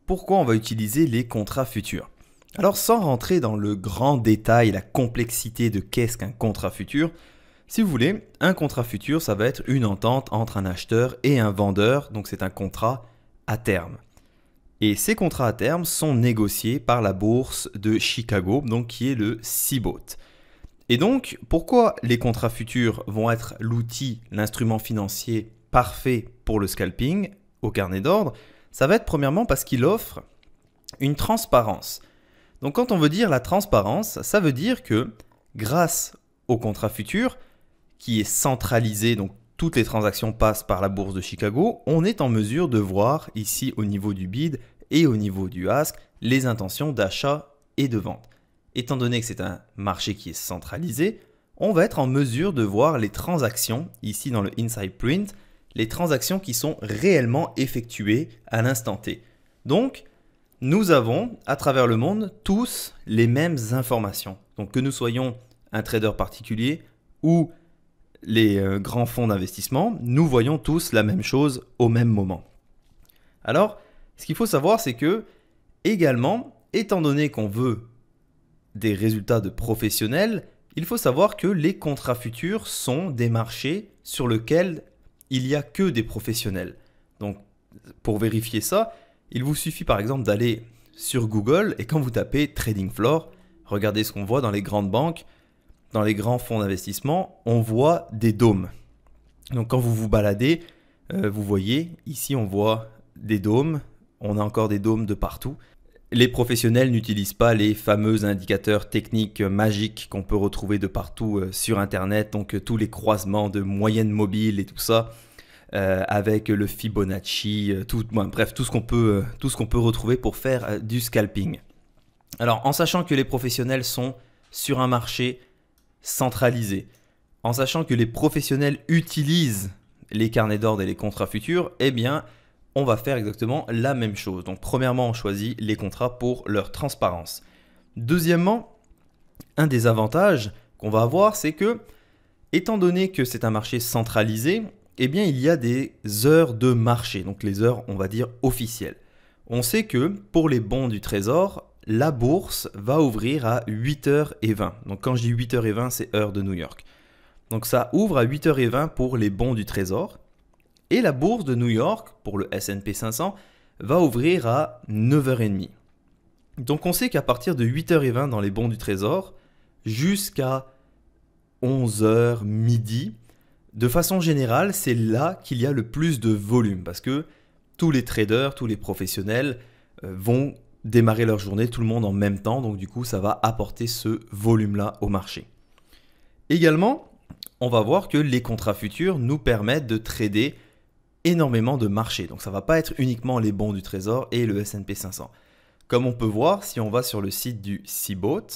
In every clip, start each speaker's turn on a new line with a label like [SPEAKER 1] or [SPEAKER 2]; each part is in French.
[SPEAKER 1] pourquoi on va utiliser les contrats futurs? Alors sans rentrer dans le grand détail, la complexité de qu'est-ce qu'un contrat futur, si vous voulez, un contrat futur, ça va être une entente entre un acheteur et un vendeur, donc c'est un contrat à terme. Et ces contrats à terme sont négociés par la bourse de Chicago, donc qui est le CBOT. Et donc, pourquoi les contrats futurs vont être l'outil, l'instrument financier parfait pour le scalping au carnet d'ordre? Ça va être premièrement parce qu'il offre une transparence. Donc quand on veut dire la transparence, ça veut dire que grâce au contrat futur, qui est centralisé, donc toutes les transactions passent par la bourse de Chicago, on est en mesure de voir ici au niveau du bid et au niveau du ask les intentions d'achat et de vente. Étant donné que c'est un marché qui est centralisé, on va être en mesure de voir les transactions, ici dans le inside print, les transactions qui sont réellement effectuées à l'instant T. Donc, nous avons à travers le monde tous les mêmes informations. Donc que nous soyons un trader particulier ou les grands fonds d'investissement, nous voyons tous la même chose au même moment. Alors, ce qu'il faut savoir, c'est que également, étant donné qu'on veut des résultats de professionnels, il faut savoir que les contrats futurs sont des marchés sur lesquels il n'y a que des professionnels. Donc, pour vérifier ça, il vous suffit par exemple d'aller sur Google et quand vous tapez Trading Floor, regardez ce qu'on voit dans les grandes banques, dans les grands fonds d'investissement, on voit des dômes. Donc quand vous vous baladez, vous voyez, ici on voit des dômes, on a encore des dômes de partout. Les professionnels n'utilisent pas les fameux indicateurs techniques magiques qu'on peut retrouver de partout sur Internet, donc tous les croisements de moyenne mobile et tout ça. Avec le Fibonacci, bref, tout ce qu'on peut retrouver pour faire du scalping. Alors, en sachant que les professionnels sont sur un marché centralisé, en sachant que les professionnels utilisent les carnets d'ordre et les contrats futurs, eh bien, on va faire exactement la même chose. Donc, premièrement, on choisit les contrats pour leur transparence. Deuxièmement, un des avantages qu'on va avoir, c'est que, étant donné que c'est un marché centralisé, eh bien, il y a des heures de marché, donc les heures, on va dire, officielles. On sait que pour les bons du Trésor, la bourse va ouvrir à 8h20. Donc quand je dis 8h20, c'est heure de New York. Donc ça ouvre à 8h20 pour les bons du Trésor. Et la bourse de New York, pour le S&P 500, va ouvrir à 9h30. Donc on sait qu'à partir de 8h20 dans les bons du Trésor, jusqu'à 11h midi, de façon générale, c'est là qu'il y a le plus de volume parce que tous les traders, tous les professionnels vont démarrer leur journée, tout le monde en même temps. Donc du coup, ça va apporter ce volume-là au marché. Également, on va voir que les contrats futurs nous permettent de trader énormément de marchés. Donc ça ne va pas être uniquement les bons du Trésor et le S&P 500. Comme on peut voir, si on va sur le site du CBOT,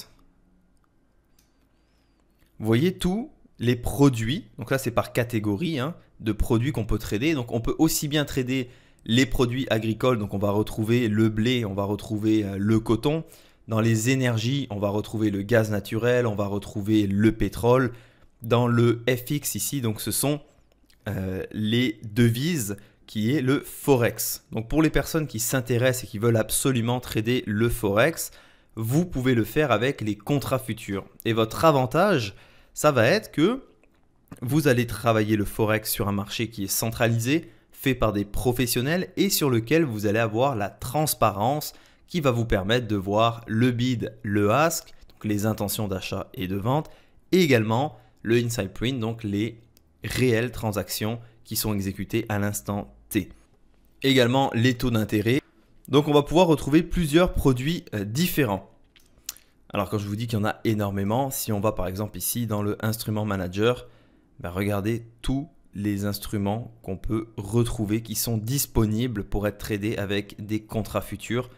[SPEAKER 1] vous voyez tout les produits, donc là c'est par catégorie de produits qu'on peut trader. Donc on peut aussi bien trader les produits agricoles, donc on va retrouver le blé, on va retrouver le coton. Dans les énergies, on va retrouver le gaz naturel, on va retrouver le pétrole. Dans le FX ici, donc ce sont les devises qui est le Forex. Donc pour les personnes qui s'intéressent et qui veulent absolument trader le Forex, vous pouvez le faire avec les contrats futurs. Et votre avantage, ça va être que vous allez travailler le Forex sur un marché qui est centralisé, fait par des professionnels et sur lequel vous allez avoir la transparence qui va vous permettre de voir le bid, le ask, donc les intentions d'achat et de vente, et également le inside print, donc les réelles transactions qui sont exécutées à l'instant T. Également les taux d'intérêt. Donc on va pouvoir retrouver plusieurs produits différents. Alors quand je vous dis qu'il y en a énormément, si on va par exemple ici dans le instrument manager, regardez tous les instruments qu'on peut retrouver qui sont disponibles pour être tradés avec des contrats futurs.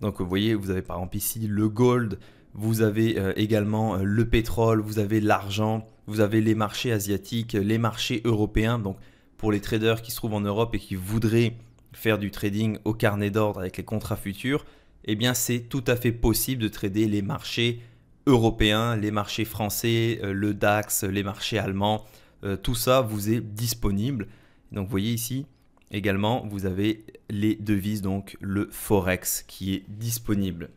[SPEAKER 1] Donc vous voyez, vous avez par exemple ici le gold, vous avez également le pétrole, vous avez l'argent, vous avez les marchés asiatiques, les marchés européens. Donc pour les traders qui se trouvent en Europe et qui voudraient faire du trading au carnet d'ordre avec les contrats futurs, eh bien c'est tout à fait possible de trader les marchés européens, les marchés français, le DAX, les marchés allemands. Tout ça vous est disponible. Donc vous voyez ici, Également, vous avez les devises, donc le Forex qui est disponible.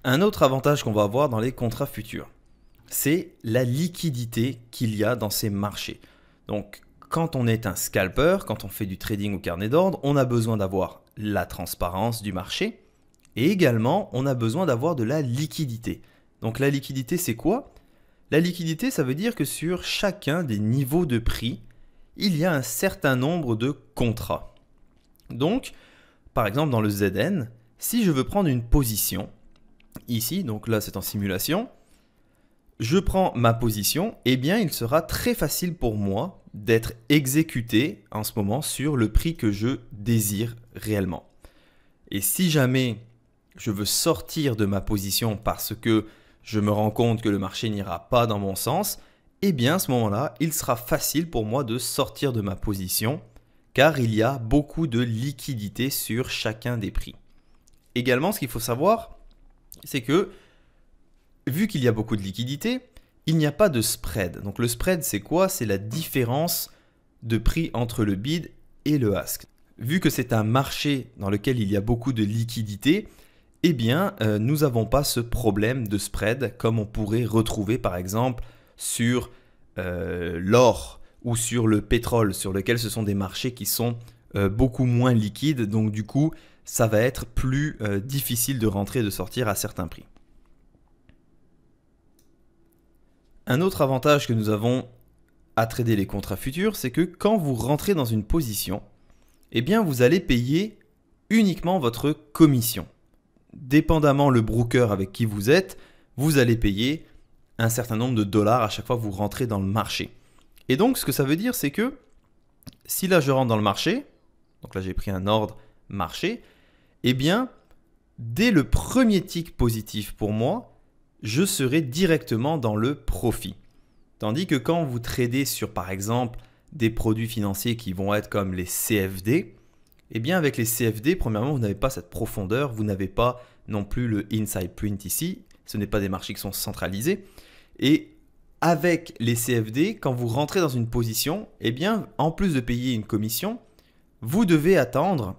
[SPEAKER 1] Un autre avantage qu'on va avoir dans les contrats futurs, c'est la liquidité qu'il y a dans ces marchés. Donc, quand on est un scalper, quand on fait du trading au carnet d'ordre, on a besoin d'avoir la transparence du marché et également, on a besoin d'avoir de la liquidité. Donc, la liquidité, c'est quoi? La liquidité, ça veut dire que sur chacun des niveaux de prix, il y a un certain nombre de contrats. Donc, par exemple, dans le ZN, si je veux prendre une position, ici, donc là c'est en simulation, je prends ma position, eh bien il sera très facile pour moi d'être exécuté en ce moment sur le prix que je désire réellement. Et si jamais je veux sortir de ma position parce que je me rends compte que le marché n'ira pas dans mon sens, eh bien à ce moment-là, il sera facile pour moi de sortir de ma position car il y a beaucoup de liquidité sur chacun des prix. Également, ce qu'il faut savoir, c'est que vu qu'il y a beaucoup de liquidité, il n'y a pas de spread. Donc le spread, c'est quoi? C'est la différence de prix entre le bid et le ask. Vu que c'est un marché dans lequel il y a beaucoup de liquidité, eh bien, nous n'avons pas ce problème de spread comme on pourrait retrouver par exemple sur l'or ou sur le pétrole, sur lequel ce sont des marchés qui sont beaucoup moins liquides. Donc du coup, ça va être plus difficile de rentrer et de sortir à certains prix. Un autre avantage que nous avons à trader les contrats futurs, c'est que quand vous rentrez dans une position, eh bien vous allez payer uniquement votre commission. Dépendamment le broker avec qui vous êtes, vous allez payer un certain nombre de dollars à chaque fois que vous rentrez dans le marché. Et donc ce que ça veut dire, c'est que si là je rentre dans le marché, donc là j'ai pris un ordre marché, eh bien dès le premier tick positif pour moi, je serai directement dans le profit. Tandis que quand vous tradez sur par exemple des produits financiers qui vont être comme les CFD, eh bien avec les CFD, premièrement, vous n'avez pas cette profondeur, vous n'avez pas non plus le inside print ici, ce n'est pas des marchés qui sont centralisés. Et avec les CFD, quand vous rentrez dans une position, eh bien en plus de payer une commission, vous devez attendre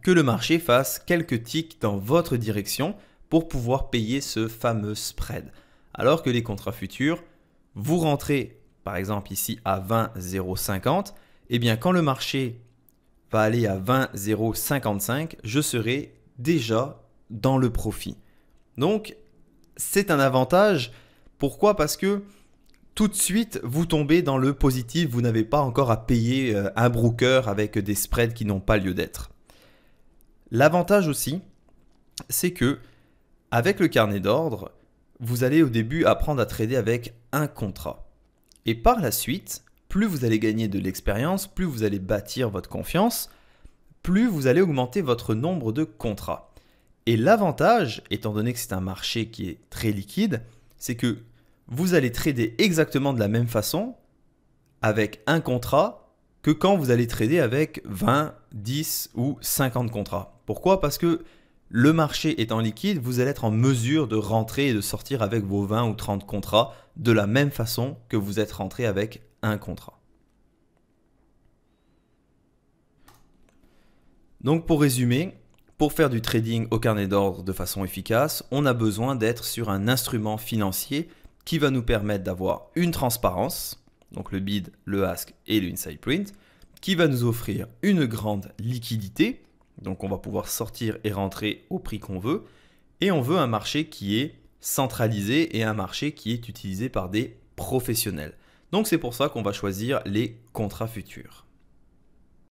[SPEAKER 1] que le marché fasse quelques ticks dans votre direction pour pouvoir payer ce fameux spread. Alors que les contrats futurs, vous rentrez par exemple ici à 20,050, et bien quand le marché va aller à 20,055, je serai déjà dans le profit. Donc c'est un avantage. Pourquoi? Parce que tout de suite vous tombez dans le positif, vous n'avez pas encore à payer un broker avec des spreads qui n'ont pas lieu d'être. L'avantage aussi, c'est que avec le carnet d'ordre, vous allez au début apprendre à trader avec un contrat. Et par la suite, plus vous allez gagner de l'expérience, plus vous allez bâtir votre confiance, plus vous allez augmenter votre nombre de contrats. Et l'avantage, étant donné que c'est un marché qui est très liquide, c'est que vous allez trader exactement de la même façon avec un contrat que quand vous allez trader avec 20, 10 ou 50 contrats. Pourquoi? Parce que le marché étant liquide, vous allez être en mesure de rentrer et de sortir avec vos 20 ou 30 contrats de la même façon que vous êtes rentré avec un contrat. Donc pour résumer, pour faire du trading au carnet d'ordre de façon efficace, on a besoin d'être sur un instrument financier qui va nous permettre d'avoir une transparence, donc le bid, le ask et le inside print, qui va nous offrir une grande liquidité. Donc on va pouvoir sortir et rentrer au prix qu'on veut. Et on veut un marché qui est centralisé et un marché qui est utilisé par des professionnels. Donc c'est pour ça qu'on va choisir les contrats futurs.